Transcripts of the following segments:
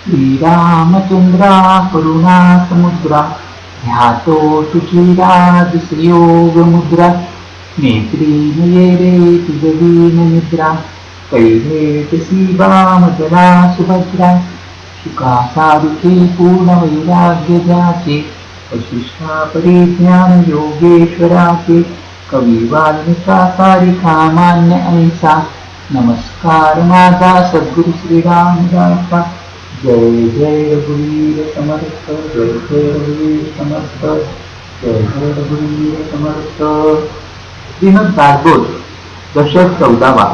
श्रीरामचंद्रा करुणा समुद्रा ध्यातो तुझीरा योग मुद्रा नेत्री नये रे तुझवीन निद्रा कैभेटसी वामजला सुभद्रा सुखा सारुखे पूर्ण वैराग्य ज्याचे वशिष्ठा परिज्ञान योगेश्वराचे कवी वाल्मिका सारिखा मान्य ऐसा नमस्कार माझा सद्गुरु श्रीरामदासा जय जय रघुवीर समर्थ जय जय रघुवीर समर्थ जय जय रघुवीर समर्थ श्रीमद भागवत दशक 14वा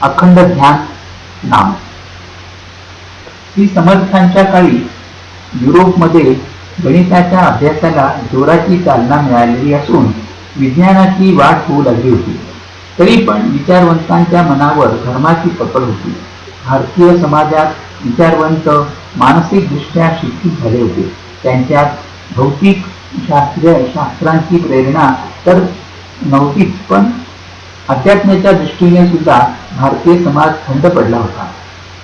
अखंड ध्यान नाम श्री समर्थांच्या काळी युरोपमध्ये गणिताच्या अभ्यासाला जोराची चालना मिळालेली असून विज्ञानाची वाढ होऊ लागली होती. तरी पण विचारवंतांच्या मनावर धर्माची पकड होती. भारतीय समाजात विचारवंत मानसिकदृष्ट्या शिक्षित झाले होते. त्यांच्यात भौतिक शास्त्रांची प्रेरणा तर नव्हतीच, पण अध्यात्माच्या दृष्टीने सुद्धा भारतीय समाज थंड पडला होता.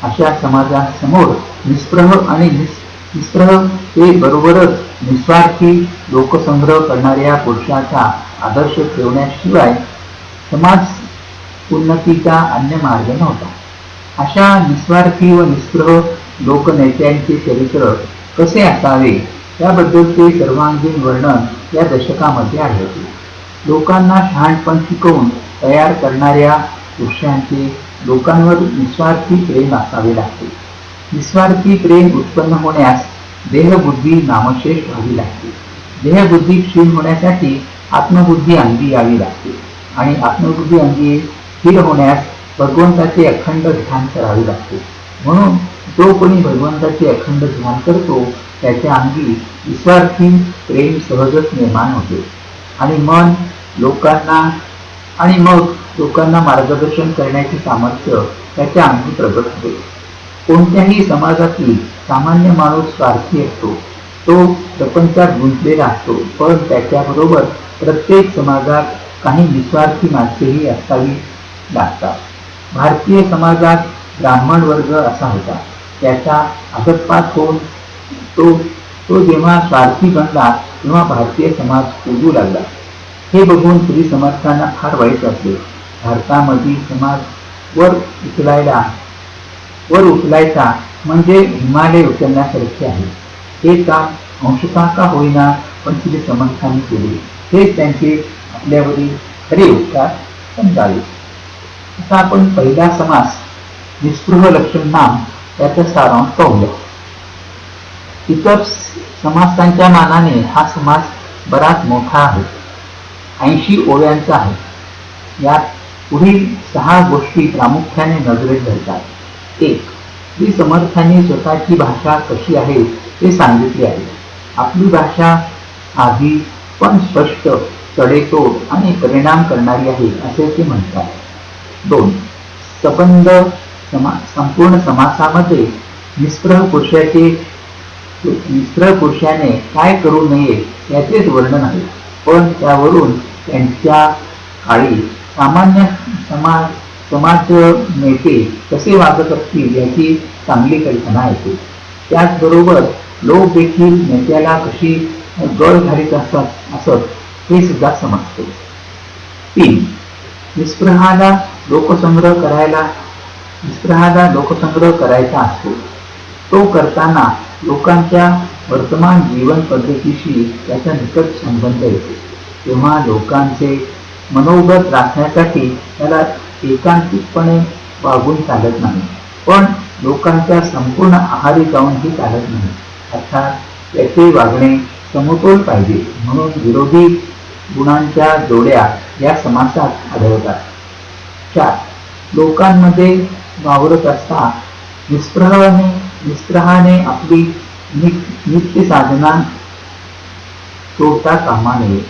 अशा समाजासमोर निस्पृह आणि निस्पृह ते बरोबरच निस्वार्थी लोकसंग्रह करणाऱ्या पुरुषाचा आदर्श ठेवण्याशिवाय समाज उन्नतीचा अन्य मार्ग नव्हता. अशा निस्वार्थी व निस्पृह लोकनेत्यांचे चरित्र कसे असावे याबद्दलचे सर्वांगीण वर्णन या दशकामध्ये आढळते. लोकांना शहाणपण शिकवून तयार करणाऱ्या पुरुषांचे लोकांवर निस्वार्थी प्रेम असावे लागते. निस्वार्थी प्रेम उत्पन्न होण्यास देहबुद्धी नामशेष व्हावी लागते. देहबुद्धी क्षीण होण्यासाठी आत्मबुद्धी अंगी यावी लागते आणि आत्मबुद्धी अंगी स्थिर होण्यास भगवंताचे अखंड ध्यान करावे लागते. म्हणून जो कोणी भगवंताचे अखंड ध्यान करतो त्याच्या अंगी निस्वार्थी प्रेम सहजच निर्माण होते आणि मग लोकांना मार्गदर्शन करण्याचे सामर्थ्य त्याच्या अंगी प्रगट होते. कोणत्याही समाजातील सामान्य माणूस स्वार्थी असतो. तो प्रपंचात गुंतलेला असतो, पण त्याच्याबरोबर प्रत्येक समाजात काही निस्वार्थी माणसेही असावी लागतात. भारतीय समाजात ब्राह्मण वर्ग असा होता. त्याचा अधःपात होऊन तो जेव्हा स्वार्थी बनला तेव्हा भारतीय समाज कुजू लागला. हे बघून श्री समर्थांना फार वाईट वाटले. भारतामधील समाज वर उचलायचा म्हणजे हिमालय उचलण्यासारखे आहे. हे काम अंशतः का होईना पण श्री समर्थांनी केले. हे त्यांचे आपल्यावरील खरे उपकार समजावे. आता आपण पहिला समास निस्पृह लक्षण नाम याचा सारांश पाहूया. इतर समासांच्या मानाने हा समास बराच मोठा आहे. 80 ओव्यांचा आहे. यात पुढील 6 गोष्टी प्रामुख्याने नजरेत धरतात. 1. श्री समर्थांनी स्वतःची भाषा कशी आहे ते सांगितले आहे. आपली भाषा साधी पण स्पष्ट, सडेतोड आणि परिणाम करणारी आहे असे ते म्हणतात. 2. संबंध संपूर्ण समासामध्ये निस्पृह पुरुषाने काय करू नये याचेच वर्णन आहे, पण त्यावरून त्यांच्या काळी सामान्य समाज नेते कसे वागत असतील याची चांगली कल्पना येते. त्याचबरोबर लोक देखील नेत्याला कशी गळ घालीत असत हे सुद्धा समजते. 3. निस्पृहाला लोकसंग्रह करायचा असतो. तो करताना लोकांच्या वर्तमान जीवन पद्धतीशी त्याचा निकट संबंध येतो. तेव्हा लोकांचे मनोगत राखण्यासाठी त्याला एकांतिकपणे वागून चालत नाही, पण लोकांच्या संपूर्ण आहारी जाऊनही चालत नाही. अर्थात त्याचे वागणे समतोल पाहिजे. म्हणून विरोधी गुणांच्या जोड्या या समासात आढळतात. 4. लोकांमध्ये वावरत असता निस्पृहाने आपली नित्य साधना सोडता कामा नये.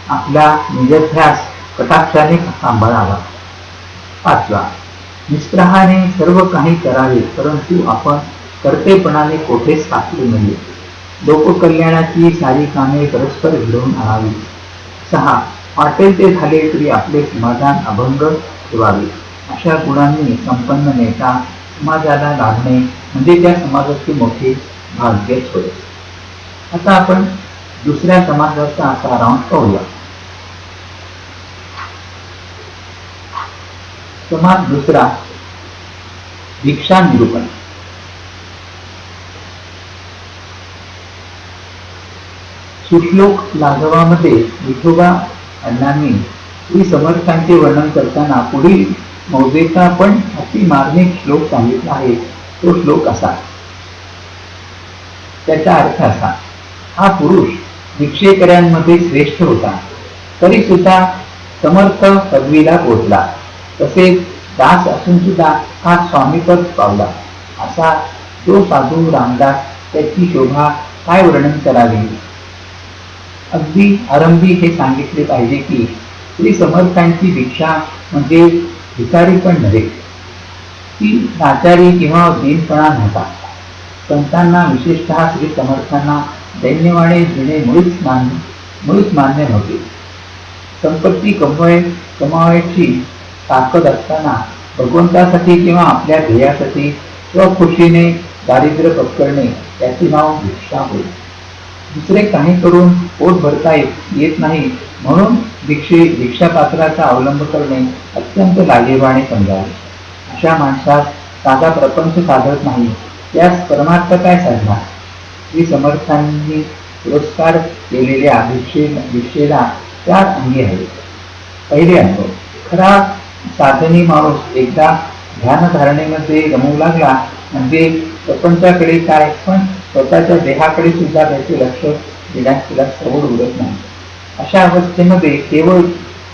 आपला निजध्यास कटाक्षाने सांभाळावा. 5. निस्पृहाने सर्व काही करावे, परंतु आपण कर्तेपणाने कोठेच टाकले नये. लोककल्याणाची सारी कामे परस्पर घडवून आणावी. 6. वाटेल ते झाले तरी आपले समाधान अभंग ठेवावे. अशा गुणांनी संपन्न नेता समाजाला लाभणे म्हणजे त्या समाजाचे मोठे भाग्यच होय. आता आपण दुसऱ्या समाजाचा सारांश पाहूया. समाज दुसरा, भिक्षा निरूपण. सुश्लोक लाघवामध्ये विठोबा अण्णांनी श्री समर्थांचे वर्णन करताना पुढील मौजेचा पण अति मार्मिक श्लोक सांगितला आहे. तो श्लोक असा, त्याचा अर्थ असा, हा पुरुष भिक्षेकऱ्यांमध्ये श्रेष्ठ होता, तरी सुद्धा समर्थ पदवीला पोहोचला. तसेच दास असून सुद्धा हा स्वामीपद पावला. असा जो साधू रामदास, त्याची शोभा काय वर्णन करावी. अगदी आरंभी हे सांगितले पाहिजे की श्री समर्थांची भिक्षा म्हणजे भिकारी पण नव्हे, ती नाचारी किंवा दीनपणा नव्हता. संतांना, विशेषतः श्री समर्थांना दैन्यवाणे जिणे मुळीच मान्य नव्हते. संपत्ती कमवायची ताकद असताना भगवंतासाठी किंवा आपल्या ध्येयासाठी स्वखुशीने दारिद्र्य पत्करणे त्याचे नाव भिक्षा होय. दुसरे काही करून पोट भरता येत नाही म्हणून भिक्षापात्राचा अवलंब करणे अत्यंत लाजिरवाणे समजावे. अशा माणसास साधा प्रपंच साधत नाही, त्यास परमार्थ काय साधणार. श्री समर्थांनी पुरस्कार केलेल्या भिक्षेला 4 अंगी आहेत. पहिले अनुभव. खरा साधनी माणूस एकदा ध्यानधारणेमध्ये रमू लागला म्हणजे प्रपंचाकडे काय पण स्वतःच्या देहाकडे सुद्धा त्याचे लक्ष देण्यास तिला सवड उरत नाही. अशा अवस्थेमध्ये केवळ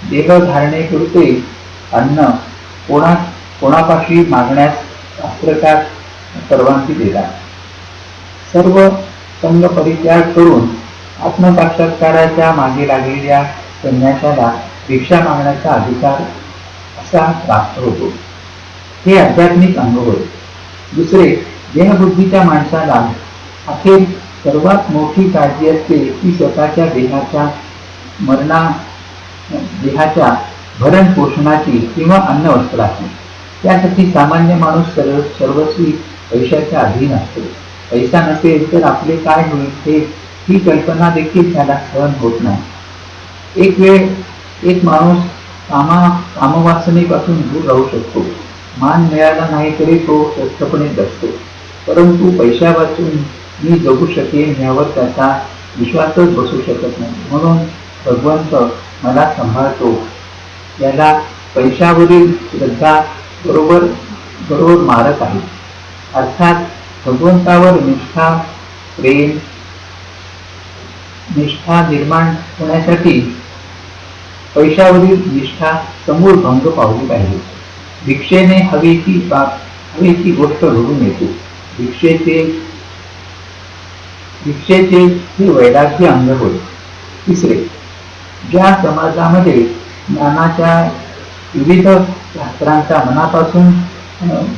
देहधारणेपुरते अन्न कोणापाशी मागण्यास शास्त्रकार परवानगी देतात. सर्व संग परित्याग करून आत्मसाक्षात्काराच्या मागे लागलेल्या संन्याशाला भिक्षा मागण्याचा अधिकार असा प्राप्त होतो. हे आध्यात्मिक अंग होय. दुसरे, देहबुद्धीच्या माणसाला अखेर सर्वात मोठी काळजी असते ती स्वतःच्या देहाच्या भरण पोषणाची किंवा अन्न वस्त्राची. त्यासाठी सामान्य माणूस सर्वस्वी पैशाच्या अधीन असतो. पैसा नसेल तर आपले काय होईल ही कल्पना देखील त्याला सहन होत नाही. एक वेळ एक माणूस कामवासनेपासून दूर राहू शकतो. मान मिळाला नाही तरी तो स्वस्थपणे जगतो. परंतु पैशा वाचून मी जगू शकेन यावर त्याचा विश्वासच बसू शकत नाही. म्हणून भगवंत मला सांभाळतो याला पैशावरील श्रद्धा बरोबर मारत आहे. अर्थात भगवंतावर निष्ठा निर्माण होण्यासाठी पैशावरील निष्ठा समूळ भंग पावली पाहिजे. भिक्षेने हवी ती गोष्ट घडून येते. भिक्षेचे हे वैराग्य अंग होय. तिसरे, ज्या समाजामध्ये ज्ञानाच्या विविध शास्त्रांचा मनापासून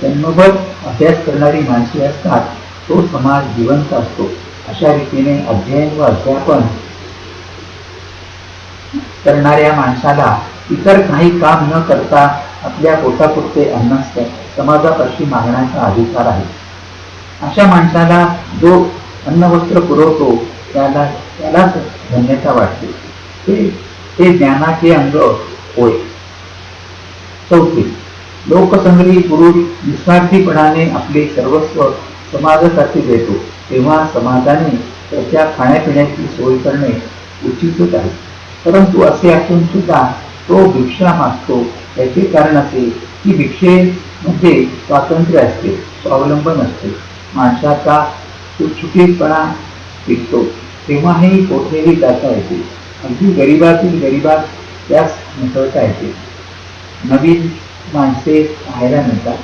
जन्मभर अभ्यास करणारी माणसे असतात तो समाज जिवंत असतो. अशा रीतीने अध्ययन व अध्यापन करणाऱ्या माणसाला इतर काही काम न करता आपल्या पोटापुरते अन्न समाजापाशी मागण्याचा अधिकार आहे. अशा माणसाला जो अन्नवस्त्र पुरवतो त्यालाच धन्यता वाटते. ते ज्ञानाचे अंग होय. चौथे, लोकसंग्रही पुरुष निस्वार्थीपणाने आपले सर्वस्व समाजासाठी देतो तेव्हा समाजाने त्याच्या खाण्यापिण्याची सोय करणे उचितच आहे. परंतु असे असून सुद्धा तो भिक्षा मागतो याचे कारण असे की भिक्षेमध्ये स्वातंत्र्य असते, स्वावलंबन असते. माणसाचा सुटसुटीतपणा दिसतो तेव्हाही कोठेही जाता येते. अगदी गरीबातील गरीबात त्यास मिसळता येते. नवीन माणसे पाहायला मिळतात,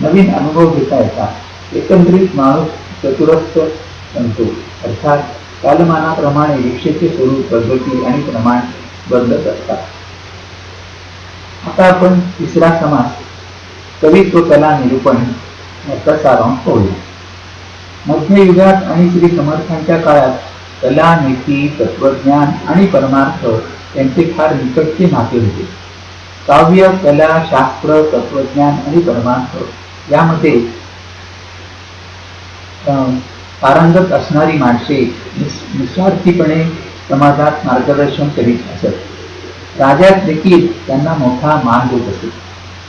नवीन अनुभव घेता येतात. एकंदरीत माणूस चतुरस्थ बनतो. अर्थात कालमानाप्रमाणे भिक्षेचे स्वरूप, पद्धती आणि प्रमाण बदलत असतात. आता आपण तिसरा समास, कवित्व कला निरूपण याचा सारांश पाहूया. मध्ययुगात आणि श्री समर्थांच्या काळात कला, नीती, तत्वज्ञान आणि परमार्थ यांचे फार निकटचे नाते होते. काव्य, कला, शास्त्र, तत्वज्ञान आणि परमार्थ यामध्ये पारंगत असणारी माणसे निस्वार्थीपणे समाजात मार्गदर्शन करीत असत. राजात देखील त्यांना मोठा मान देत असत.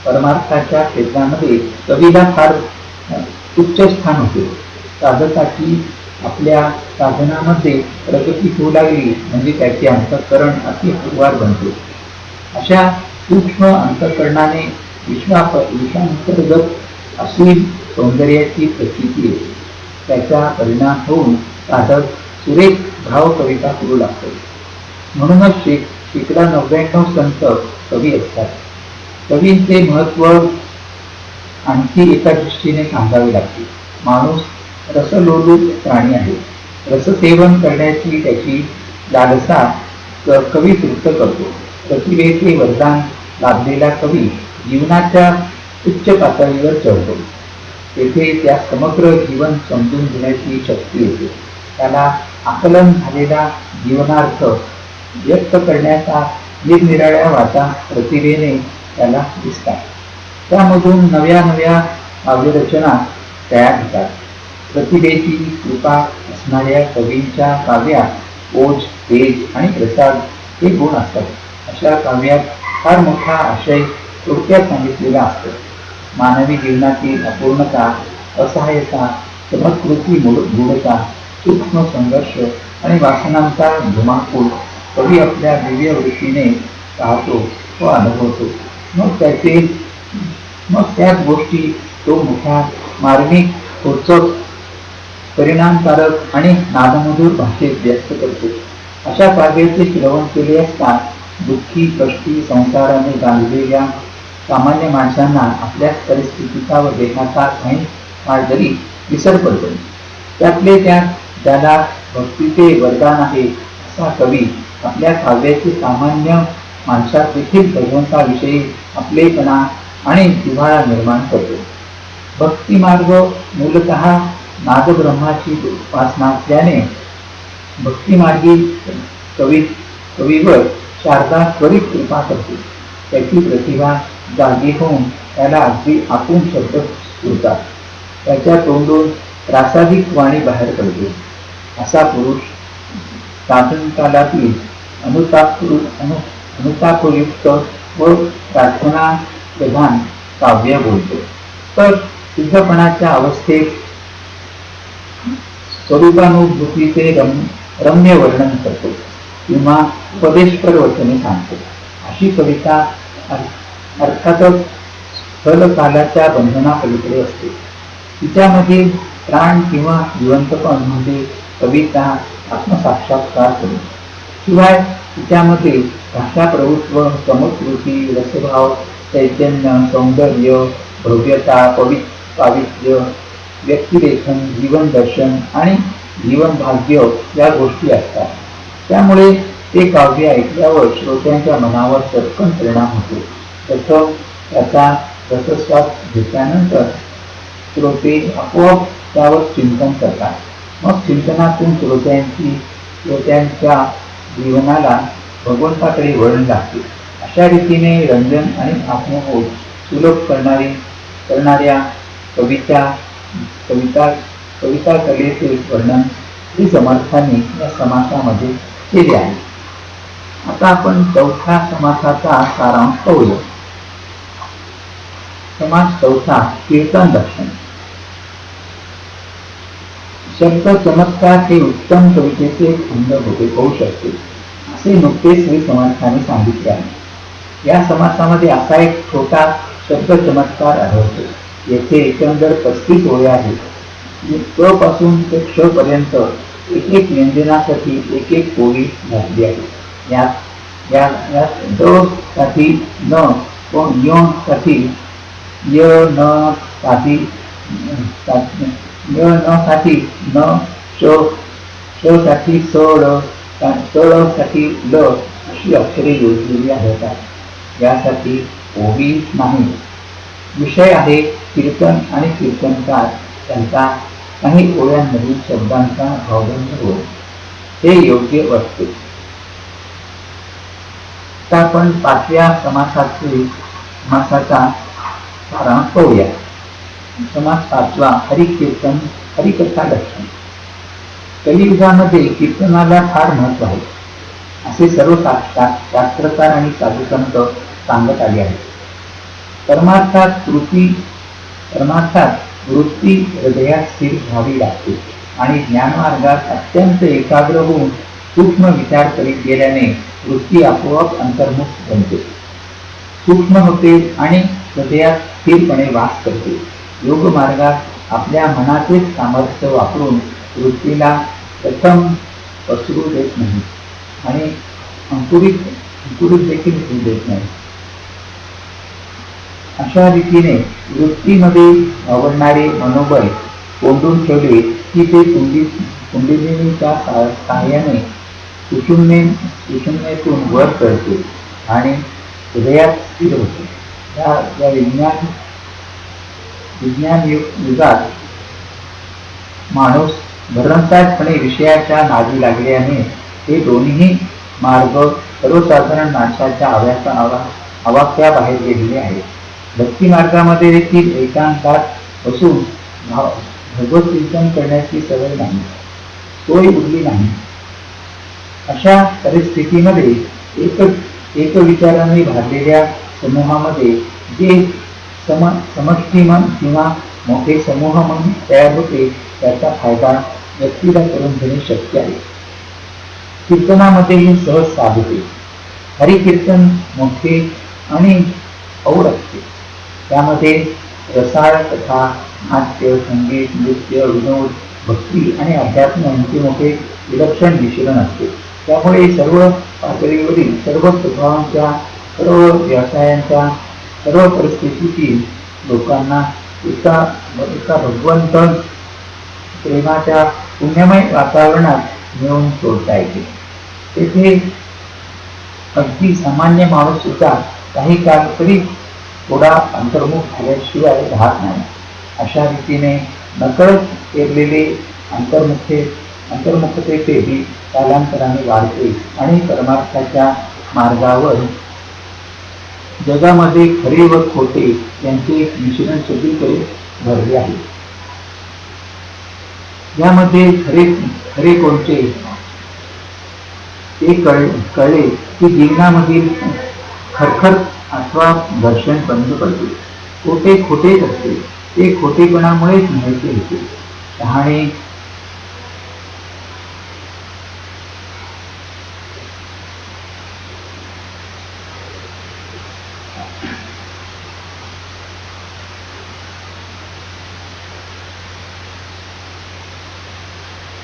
परमार्थाच्या क्षेत्रामध्ये कवीला फार उच्च स्थान होते. साधकाची आपल्या साधनामध्ये प्रगती होऊ लागली म्हणजे त्याचे अंतःकरण अति हळूवार बनते. अशा सूक्ष्म अंतःकरणाने विश्वांतर्गत अशी सौंदर्याची प्रचिती येते. त्याचा परिणाम होऊन साधक सुरेख भाव कविता करू लागतो. म्हणूनच शेकडा 99 संत कवी असतात. कवींचे महत्व आणखी एका दृष्टीने सांगावे लागते. माणूस रसलोलूप प्राणी आहे. रससेवन करण्याची त्याची लालसा कवी तृप्त करतो. प्रतिभेचे वरदान लाभलेला कवी जीवनाच्या उच्च पातळीवर चढतो. तेथे त्या समग्र जीवन समजून घेण्याची शक्ती येते. त्याला आकलन झालेला जीवनार्थ व्यक्त करण्याचा निरनिराळ्या वाटा प्रतिभेने त्याला दिसतात. त्यामधून नव्या नव्या काव्यरचना तयार होतात. प्रतिभेची कृपा असणाऱ्या कवींच्या काव्यात ओज, तेज आणि प्रसाद हे गुण असतात. अशा काव्यात फार मोठा आशय थोडक्यात सांगितलेला असतो. मानवी जीवनातील अपूर्णता, असहायता, चमत्कृती गूढता, सूक्ष्म संघर्ष आणि वासनांचा धुमाकूळ कवी आपल्या दिव्य वृत्तीने पाहतो व अनुभवतो. मग त्याच गोष्टी तो मोठ्या मार्मिक, खोचक, परिणामकारक आणि नादमधुर भाषेत व्यक्त करतो. अशा काव्याचे श्रवण केले असता दुःखी, कष्टी, संसाराने बांधलेल्या सामान्य माणसांना आपल्या परिस्थितीचा व देहाचा काही काळ जरी विसर पडतो. त्यातले त्यात ज्याला भक्तीचे वरदान आहे असा कवी आपल्या काव्याचे सामान्य माणसात देखील भगवंताविषयी आपलेपणा आणि जिव्हाळा निर्माण करतो. भक्ती मार्ग मूलतः नादब्रह्माची उपासना असल्याने भक्तिमार्गी कवीवर शारदा त्वरित कृपा करते. त्याची प्रतिभा जागी होऊन त्याला अगदी आपून शब्द सुरतात. त्याच्या तोंडून प्रासादिक वाणी बाहेर पडते. असा पुरुष साधनकालातील अनुतापयुक्त व प्रार्थना प्रधान काव्य बोलतो. तर सिद्धपणाच्या अवस्थेत स्वरूपानुभूतीचे रम्य वर्णन करतो किंवा उपदेशपर वचने सांगतो. अशी कविता अर्थातच स्थलकालाच्या बंधनापलीकडे असते. तिच्यामधील प्राण किंवा जिवंतपण म्हणजे कविता आत्मसाक्षात्कार करणे. शिवाय तिच्यामध्ये भाषा प्रभुत्व, चमत्कृती, रसभाव, चैतन्य, सौंदर्य, भव्यता, पावित्र्य, व्यक्तिलेखन, जीवन दर्शन आणि जीवन भाग्य या गोष्टी असतात. त्यामुळे ते काव्य ऐकल्यावर श्रोत्यांच्या मनावर चटकन परिणाम होतो. प्रथम त्याचा रसस्वाद घेतल्यानंतर श्रोते आपोआप त्यावर चिंतन करतात. मग चिंतनातून श्रोत्यांच्या जीवनाला भगवंताकडे वळण लागते. अशा रीतीने रंजन आणि आत्मबोध सुलभ करणाऱ्या कविता कलेचे वर्णन श्री समर्थांनी या समासामध्ये केले आहे. आता आपण चौथ्या समासाचा सारांश पाहूया. समास चौथा, कीर्तन दर्शन. शब्द चमत्कार हे उत्तम कवितेचे खंड होऊ शकते असे नुकतेच श्री समर्थांनी सांगितले आहे. या समासामध्ये असा एक छोटा शब्द चमत्कार आढळतो. येथे एकंदर 35 ओळी आहेत. क पासून ते क्ष पर्यंत एक एक व्यंजनासाठी एक एक ओळी घातली आहे. यात ड साठी न व य साठी य न साठी न, श साठी स ड साठी ल अशी अक्षरे योजलेली आढळतात. यासाठी ओवी नाही. विषय आहे कीर्तन आणि कीर्तनकार त्यांचा काही ओळ्यांमधील शब्दांचा भावबंध होय. हे योग्य वाटते. आता आपण 5व्या समासाचा सारांश पाहूया. समाज 5वा हरिकीर्तन हरिकथा लक्षण. कलियुगामध्ये कीर्तनाला फार महत्व आहे असे सर्व शास्त्रकार आणि साधुसंत सांगत आले आहेत. परमार्थात वृत्ती हृदयात स्थिर व्हावी लागते आणि ज्ञानमार्गात अत्यंत एकाग्र होऊन सूक्ष्म विचार करीत गेल्याने वृत्ती आपोआप अंतर्मुख बनते, सूक्ष्म होते आणि हृदयात स्थिरपणे वास करते. योग मार्गात आपल्या मनाचेच सामर्थ्य वापरून वृत्तीला प्रथम पसरू देत नाही आणि अंकुरित देखील होऊ देत नाही. अशा रीतीने वृत्तीमध्ये आवडणारे मनोबल कोंडून ठेवले की ते कुंडलिनीच्या सहाय्याने सुषुम्नेतून वर चढते आणि हृदयात स्थिर होते. या विज्ञान युगात माणूस भरमसाठपणे विषयाच्या नादी लागल्याने हे दोन्ही मार्ग सर्वसाधारण माणसाच्या आवाक्याबाहेर गेलेले आहेत. भक्ती मार्गामध्ये देखील एकांतात बसून भगवत कीर्तन करण्याची सवय नाही, सोय उरली नाही. अशा परिस्थितीमध्ये एक विचाराने भरलेल्या समूहामध्ये जे समष्टीमन किंवा मोठे समूह मन तयार होते त्याचा फायदा व्यक्तीला करून घेणे शक्य आहे. कीर्तनामध्येही सहज साधते. हरिकीर्तन मोठे आणि और असते. त्यामध्ये रसाळ कथा, नाट्य, संगीत, नृत्य, विनोद, भक्ती आणि अध्यात्म यांचे मोठे विलक्षण मिश्रण असते. त्यामुळे सर्व पातळीवरील, सर्व स्वभावांच्या, सर्व व्यवसायांच्या, सर्व परिस्थितीतील लोकांना एका भगवंत प्रेमाच्या पुण्यमय वातावरणात मिळवून सोडता येते. तेथे अगदी सामान्य माणूस सुद्धा काही काळ तरी थोडा अंतर्मुख झाल्याशिवाय राहत नाही. अशा रीतीने नकळत पेरलेले अंतर्मुखतेही कालांतराने वाढते आणि परमार्थाच्या मार्गावर जगामध्ये खरे व खोटे यांचे मिश्रण सगळीकडे भरले आहे. यामध्ये खरे कोणते ते कळले की जीवनामधील खरखर अथवा घर्षण बंद पडते. खोटे खोटेच असते, ते खोटेपणामुळेच माहिती होते. कहाणी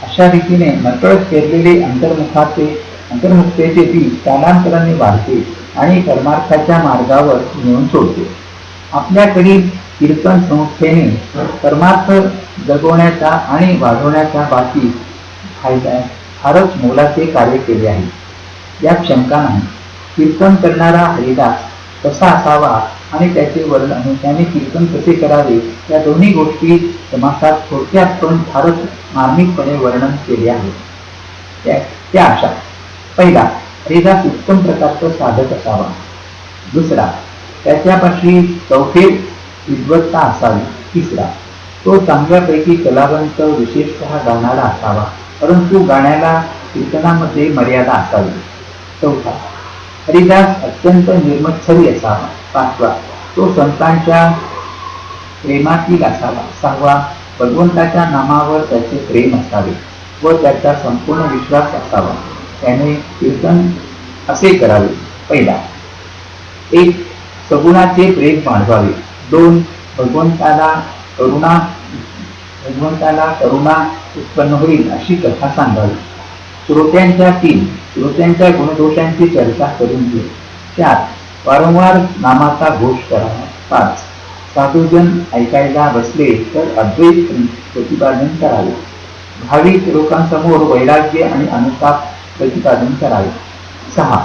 अशा रीतीने नकळत पेरलेले अंतर्मुखतेचे बीज कालांतराने वाढते आणि परमार्थाच्या मार्गावर नेऊन सोडते. आपल्याकडील कीर्तन संस्थेने परमार्थ जगवण्याचा आणि वाढवण्याच्या बाबतीत फारच मोलाचे कार्य केले आहे, यात शंका नाही. कीर्तन करणारा हरिदास कसा असावा आणि त्याचे वर्णन, त्याने कीर्तन कसे करावे या दोन्ही गोष्टी समासात थोडक्यात पण फारच मार्मिकपणे वर्णन केले आहे. त्या अशा: पहिला, हरिदास उत्तम प्रकारचा साधक असावा. दुसरा, त्याच्यापाशी चौफेर विद्वत्ता असावी. तिसरा, तो चांगल्यापैकी कलावंत, विशेषतः गाणारा असावा, परंतु गाण्याला कीर्तनामध्ये मर्यादा असावी. चौथा, हरिदास अत्यंत निर्मत्सरी असावा. पाचवा, तो संतांच्या प्रेमातील असावा. सहावा, भगवंताच्या नामावर त्याचे प्रेम असावे व त्याचा संपूर्ण विश्वास असावा. त्याने कीर्तन असे करावे: पहिला, 1. सगुणाचे प्रेम वाढवावे. 2. भगवंताला करुणा उत्पन्न होईल अशी कथा सांगावी. श्रोत्यांच्या गुणदोषांची चर्चा करून घे. 4. वारंवार नामाचा घोष करावा. 5. साधुजन ऐकायला बसले तर अद्वैत प्रतिपादन करावे. भाविक लोकांसमोर वैराग्य आणि अनुताप प्रतिपादन करावे. 6.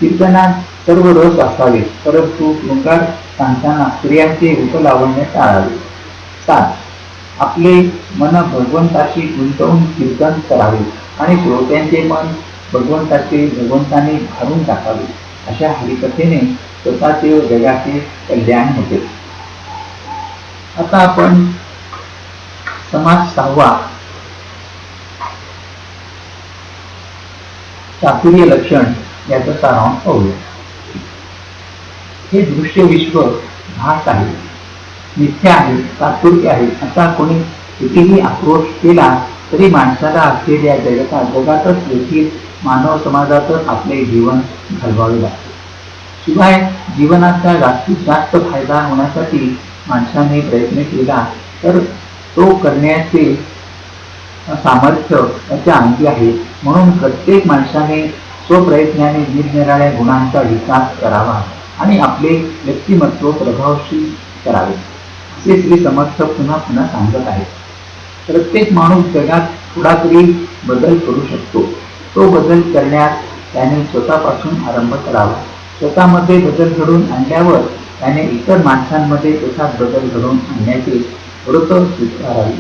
कीर्तनात सर्व रस असावे, परंतु शृंगार सांगताना स्त्रियांचे रूप लावण्य टाळावे. 7. आपले मन भगवंताशी गुंतवून कीर्तन करावे आणि श्रोत्यांचे मन भगवंताने भरून टाकावे. अशा हरिकथेने स्वतःचे व जगाचे कल्याण होते. आता आपण समाज 6वा चातुर्य लक्षण याचा सारांश पाहूया. हे दृश्य विश्व भास आहे, मिथ्या आहे, चातुर्य आहे असा कोणी कितीही आक्रोश केला तरी माणसाला अखेर या जगातच देखील मानव समाजातच आपले जीवन घालवावे लागते. शिवाय जीवनाचा जास्तीत जास्त फायदा होण्यासाठी माणसाने प्रयत्न केला तर तो करण्याचे सामर्थ्य त्याच्या अंगी आहे. म्हणून प्रत्येक माणसाने स्वप्रयत्नाने निरनिराळ्या गुणांचा विकास करावा आणि आपले व्यक्तिमत्व प्रभावशील करावे असे श्री समर्थ पुन्हा पुन्हा सांगत आहेत. प्रत्येक माणूस जगात थोडा तरी बदल करू शकतो. तो बदल करण्यास त्याने स्वतःपासून आरंभ करावा. स्वतःमध्ये बदल घडवून आणल्यावर त्याने इतर माणसांमध्ये तसाच बदल घडवून आणण्याचे व्रत स्वीकारावे.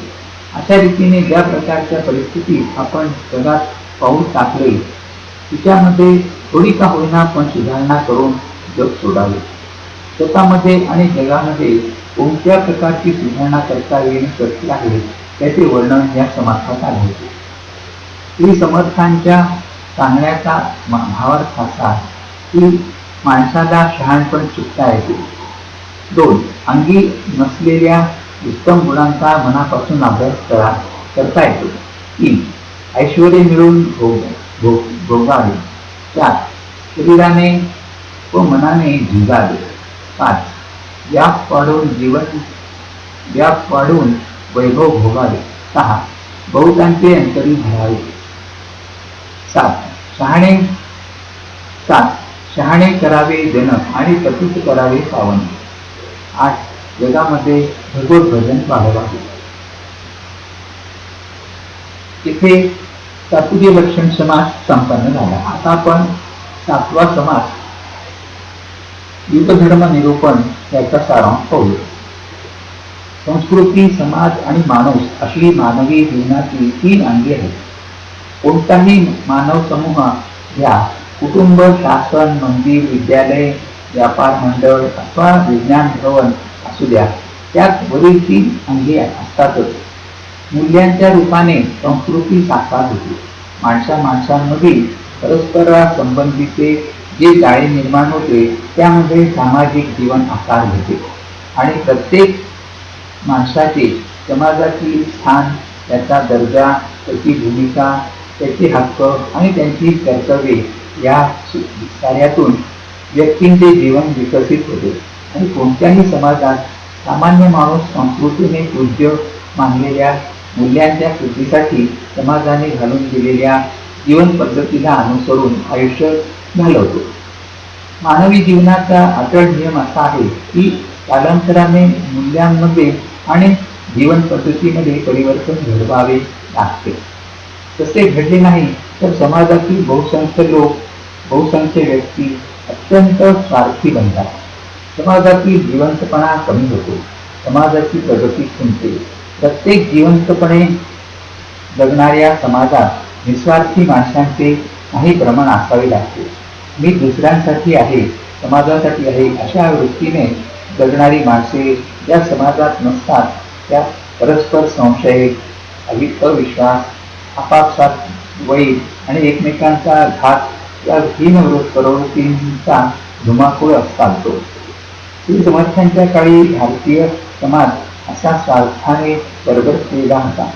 अशा रीतीने ज्या प्रकारच्या परिस्थितीत आपण जगात पाऊल टाकले तिच्यामध्ये थोडी का होईना पण सुधारणा करून जग सोडावे. स्वतःमध्ये आणि जगामध्ये कोणत्या प्रकारची सुधारणा करता येणे शक्य आहे त्याचे वर्णन या समर्थात आले होते. श्री समर्थांच्या सांगण्याचा भावार्थ असा की माणसाला शहाणपण चुकता येते. 2. अंगी नसलेल्या उत्तम गुणांचा मनापासून अभ्यास करता येतो. 3. ऐश्वर्य मिळून भोगावे. 4. शरीराने व मनाने जिंकावे. 5. व्याप वाढून वैभव भोगावे. 6. बहुतांचे अंतरी भरावे. 7. शहाणे करावे जनक आणि पतित करावे पावन. 8. जगामध्ये भगवत भजन वाढवावे. इथे चातुर्य लक्षण समास संपन्न झाला. आता आपण 7वा समास युगधर्म निरूपण याचा सारांश पाहूया. संस्कृती, समाज आणि माणूस अशी मानवी जीवनाची 3 अंगे आहेत. कोणताही मानव समूह घ्या, कुटुंब, शासन, मंदिर, विद्यालय, व्यापार मंडळ अथवा विज्ञान भवन असू द्या, त्यात वरील 3 अंगे असतातच. मूल्यांच्या रूपाने संस्कृती साकार होते. माणसांमधील परस्पर संबंधीचे जे जाळे निर्माण होते त्यामध्ये सामाजिक जीवन आकार घेते आणि प्रत्येक माणसाचे समाजातील स्थान, त्याचा दर्जा, त्याची भूमिका, त्याचे हक्क आणि त्यांची कर्तव्ये या कार्यातून व्यक्तींचे जीवन विकसित होते. आणि कोणत्याही समाजात सामान्य माणूस संस्कृतीने पूज्य मानलेल्या मूल्यांच्या सिद्धीसाठी समाजाने घालून दिलेल्या जीवन पद्धतीला अनुसरून आयुष्य घालवतो. मानवी जीवनाचा अटळ नियम असा आहे की कालांतराने मूल्यांमध्ये आणि जीवन पद्धतीमध्ये परिवर्तन घडवावे लागते. तसे घडले नाही तर समाजातील बहुसंख्य व्यक्ती अत्यंत स्वार्थी बनतात. समाजातील जिवंतपणा कमी होतो. समाजाची प्रगती खुंटते. प्रत्येक जिवंतपणे जगणाऱ्या समाजात निस्वार्थी माणसांचे काही प्रमाण असावे लागते. मी दुसऱ्यांसाठी आहे, समाजासाठी आहे अशा वृत्तीने जगणारी माणसे ज्या समाजात नसतात त्या परस्पर संशय, अविश्वास, आपापसात वैर आणि एकमेकांचा घात या हीन प्रवृत्तींचा धुमाकूळ चालतो. श्री समर्थांच्या काळी भारतीय समाज अशा स्वार्थाने बरबरलेला होता.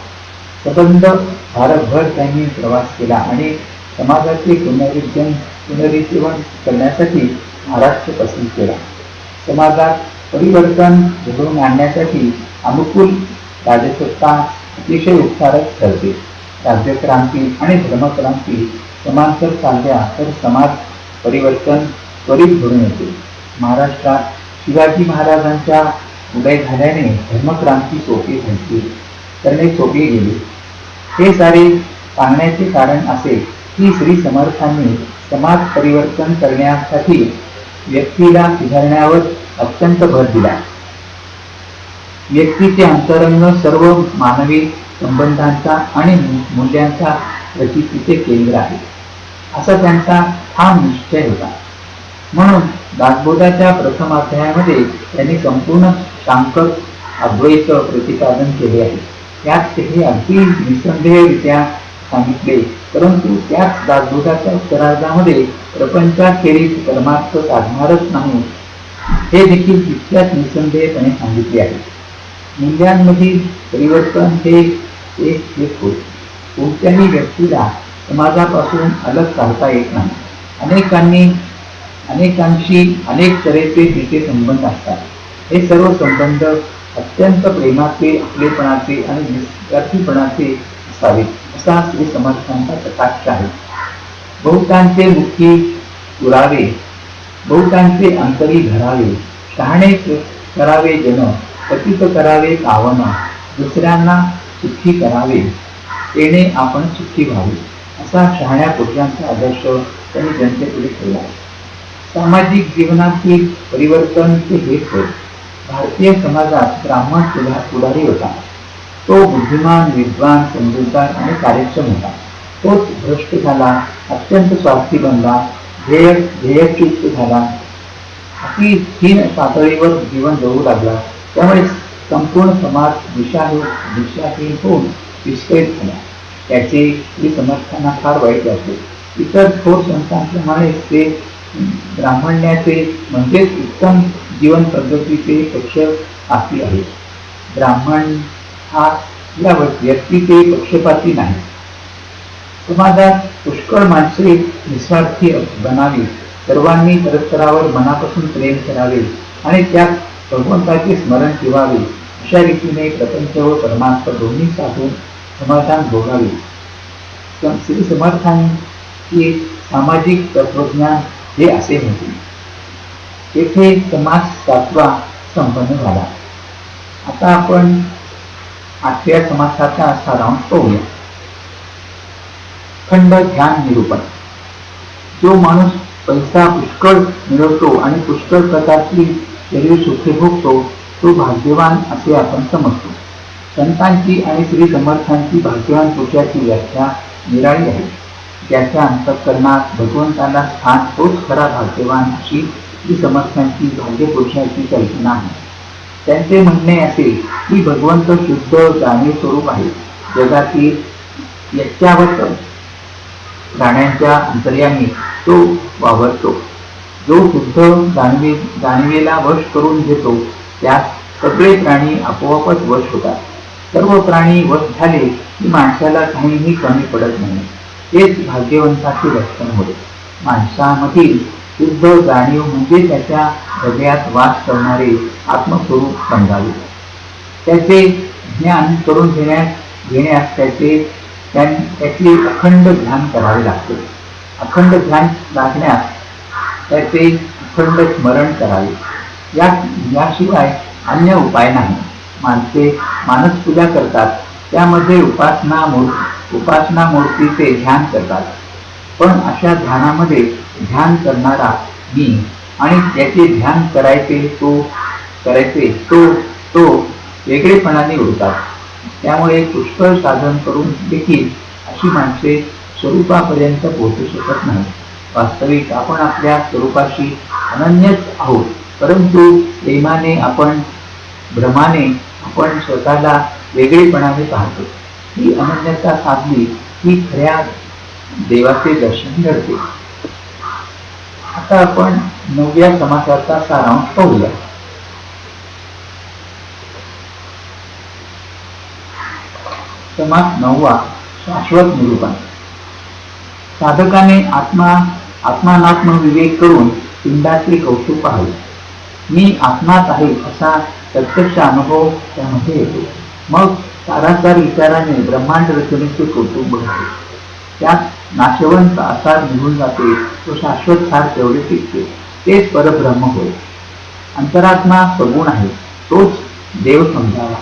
सबंध भारतभर त्यांनी प्रवास केला आणि समाजाचे पुनरुज्जीवन करण्यासाठी महाराष्ट्र पसंत केला. समाजात परिवर्तन घडवून आणण्यासाठी अनुकूल राजसत्ता अतिशय उपकारक ठरते. राज्यक्रांती आणि धर्मक्रांती समांतर चालल्या तर समाज परिवर्तन त्वरित घडून येते. महाराष्ट्रात शिवाजी महाराजांच्या उदय झाल्याने धर्मक्रांती करणे सोपे गेले. हे सारे सांगण्याचे कारण असे की श्री समर्थांनी समाज परिवर्तन करण्यासाठी व्यक्तीला सुधारण्यावर अत्यंत भर दिला. व्यक्तीचे अंतरंग सर्व मानवी संबंधांचा आणि मूल्यांचा प्रचितीचे केंद्र आहे असा त्यांचा ठाम निश्चय होता. म्हणून दासबोधाच्या प्रथम अध्यायामध्ये त्यांनी संपूर्ण अद्वैत प्रतिपादन केले आहे. त्यात हे अगदी निसंदेहरित्या सांगितले, परंतु त्याच दासबोधाच्या उत्तरार्धामध्ये प्रपंचाखेरीज परमार्थ साधणारच नाही हे देखील तितक्याच निसंदेहपणे सांगितले आहे. मूल्यांमधील परिवर्तन हे एक होय. कोणत्याही व्यक्तीला समाजापासून अलग काढता येत नाही. अनेकांशी अनेक तऱ्हेचे तिचे संबंध असतात. हे सर्व संबंध अत्यंत प्रेमाचे, आपलेपणाचे आणि निस्वार्थीपणाचे असावेत असा श्री समर्थांचा कटाक्ष आहे. बहुतांचे मुखी पुरावे, बहुतांचे अंतरी धरावे, शहाणे करावे जन, पतित करावे पावन, दुसऱ्यांना सुखी करावे, येणे आपण सुखी व्हावे, असा शहाण्या पुरुषांचा आदर्श त्यांनी जनतेपुढे ठेवला. सामाजिक जीवनातील परिवर्तन हे हेच होय. भारतीय समाजात ब्राह्मण पुढारी होता. तो बुद्धिमान, विद्वान, समजूतदार आणि कार्यक्षम होता. तोच भ्रष्ट झाला, अत्यंत स्वार्थी बनला, ध्येयच्युत झाला, अति हीन पातळीवर जीवन जगू लागला. त्यामुळे संपूर्ण समाज दिशाहीन होऊन विस्कळीत झाला. त्याचे श्री समर्थांना फार वाईट वाटले. इतर थोर संतांप्रमाणे ते ब्राह्मण्याचे म्हणजेच उत्तम जीवन पद्धतीचे पक्षपाती आहेत. ब्राह्मण हा या व्यक्तीचे पक्षपाती नाही. समाजात पुष्कळ माणसे निस्वार्थी बनावी, सर्वांनी परस्परावर मनापासून प्रेम करावे आणि त्यात भगवंताचे स्मरण ठेवावे, अशा रीतीने प्रपंच व परमार्थ दोन्ही साधून समाधान भोगावे. श्री समर्थांचे सामाजिक तत्वज्ञान हे असे होते. येथे समाज 7वा संपन्न झाला. आता आपण 8व्या समासाचा सारांश पाहूया. खंड ध्यान निरूपण. जो माणूस पैसा पुष्कळ मिळवतो आणि पुष्कळ प्रकारची शरीर सुखे भोगतो तो भाग्यवान असे आपण समजतो. संतांची आणि श्री समर्थांची भाग्यवान पुरुषाची व्याख्या निराळी आहे. ज्याच्या अंतःकरणात भगवंताला स्थान तोच खरा भाग्यवान अशी श्री समर्थांची भाग्यपुरुषाची कल्पना आहे. त्यांचे म्हणणे असे की भगवंत शुद्ध जाणीव स्वरूप आहे. जगातील यच्चावत प्राण्यांच्या अंतर्यामी तो वावरतो. जो शुद्ध जाणीवेला वश करून घेतो त्यास सगळे प्राणी आपोआपच वश होतात. सर्व प्राणी वश झाले की माणसाला काहीही कमी पडत नाही. हेच भाग्यवंताचे लक्षण होते. माणसामधील शुद्ध जाणीव म्हणजे त्याच्या हृदयात वास करणारे आत्मस्वरूप समजावे. त्याचे ज्ञान करून घेण्यास त्याचे अखंड ध्यान करावे लागते. अखंड ध्यान लागण्यास त्याचे अखंड स्मरण करावे. याशिवाय अन्य उपाय नाही. माणसे मानसपूजा करतात, त्यामध्ये उपासना मूर्तीचे ध्यान करतात. पण अशा ध्यानामध्ये ध्यान करणारा मी आणि ज्याचे ध्यान करायचे तो वेगळेपणाने उरतात. त्यामुळे पुष्कळ साधन करून देखील अशी माणसे स्वरूपापर्यंत पोहोचू शकत नाही. वास्तविक आपण आपल्या स्वरूपाशी अनन्यच आहोत, परंतु भ्रमाने आपण स्वतःला वेगळेपणाने पाहतो. ही अनन्यता साधली की खऱ्या देवाचे दर्शन घडते. आता आपण 9व्या समासाचा सारांश पाहूया. समास 9वा शाश्वत निरूपण. साधकाने आत्मानात्म विवेक करून पिंडाचे कौतुक पाहावे. मी आत्माच आहे असा प्रत्यक्ष अनुभव त्यामध्ये येतो. मग सारासार विचाराने ब्रह्मांड रचनेचे कौतुक बघावे. त्यात नाशवंत आसार निघून जाते व शाश्वत सार तेवढे टिकते. तेच परब्रह्म होय. अंतरात्मा सगुण आहे, तोच देव समजावा.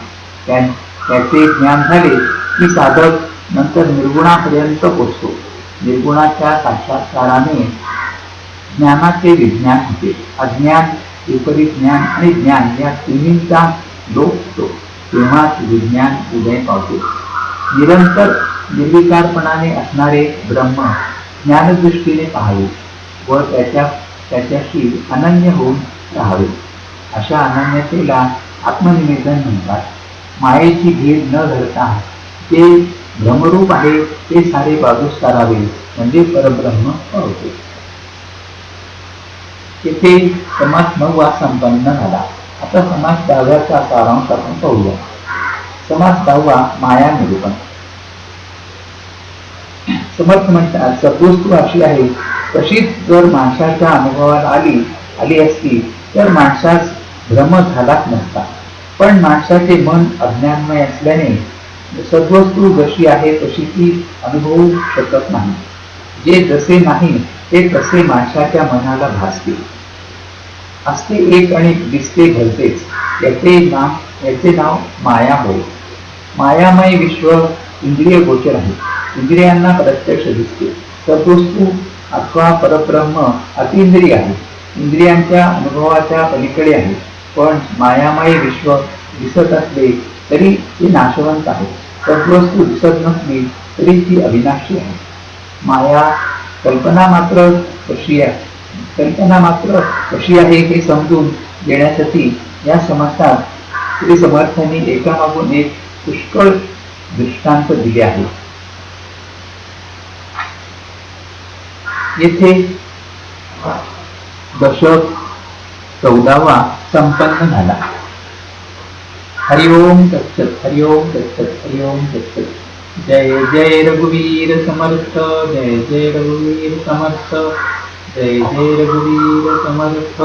त्याचे ज्ञान झाले की साधक नंतर निर्गुणापर्यंत पोचतो. निर्गुणाच्या साक्षात्काराने ज्ञानाचे विज्ञान होते. अज्ञान, विपरीत ज्ञान आणि ज्ञान या तिन्हींचा लोप होतो. तेव्हाच विज्ञान उदय पावते. निरंतर निर्विकारपणाने असणारे ब्रह्म ज्ञानदृष्टीने पाहावे व त्याच्याशी अनन्य होऊन राहावे. अशा अनन्यतेला आत्मनिवेदन म्हणतात. मायेची भीड न धरता ते भ्रमरूप आहे ते सारे बाजूस सारावे म्हणजे परब्रह्म होते. येथे समास 9वा संपन्न झाला. आता समास 10व्याचा सारांश आपण पाहूया. समास 10वा माया निरूपण. समर्थ म्हणतात सद्वस्तू अशी आहे तशीच जर माणसाच्या अनुभवात आली असती तर माणसास भ्रम झालाच नसता. पण माणसाचे मन अज्ञानमय असल्याने सद्वस्तू जशी आहे तशी ती अनुभवू शकत नाही. जे जसे नाही ते तसे माणसाच्या मनाला भासते. असते एक आणि दिसते भलतेच याचे नाव माया होय. मायामय विश्व इंद्रिय गोचर आहे. इंद्रियांना प्रत्यक्ष दिसते. सद्वस्तू अथवा परब्रह्म अतिंद्रिय आहे. इंद्रियांच्या अनुभवाच्या पलीकडे आहे. पण मायामय विश्व दिसत असले तरी ती नाशवंत आहे. सद्वस्तू दिसत नसली तरी ती अविनाशी आहे. माया कल्पना मात्र कशी आहे हे समजून देण्यासाठी या समासात श्री समर्थांनी एकामागून एक पुष्कळ दृष्टांत दिले आहे. येथे दशक 14वा संपन्न झाला. हरिओम तत्सत. हरिओम तत्सत. हरिओम तत्सत. जय जय रघुवीर समर्थ. जय जय रघुवीर समर्थ. जय जय रघुवीर समर्थ.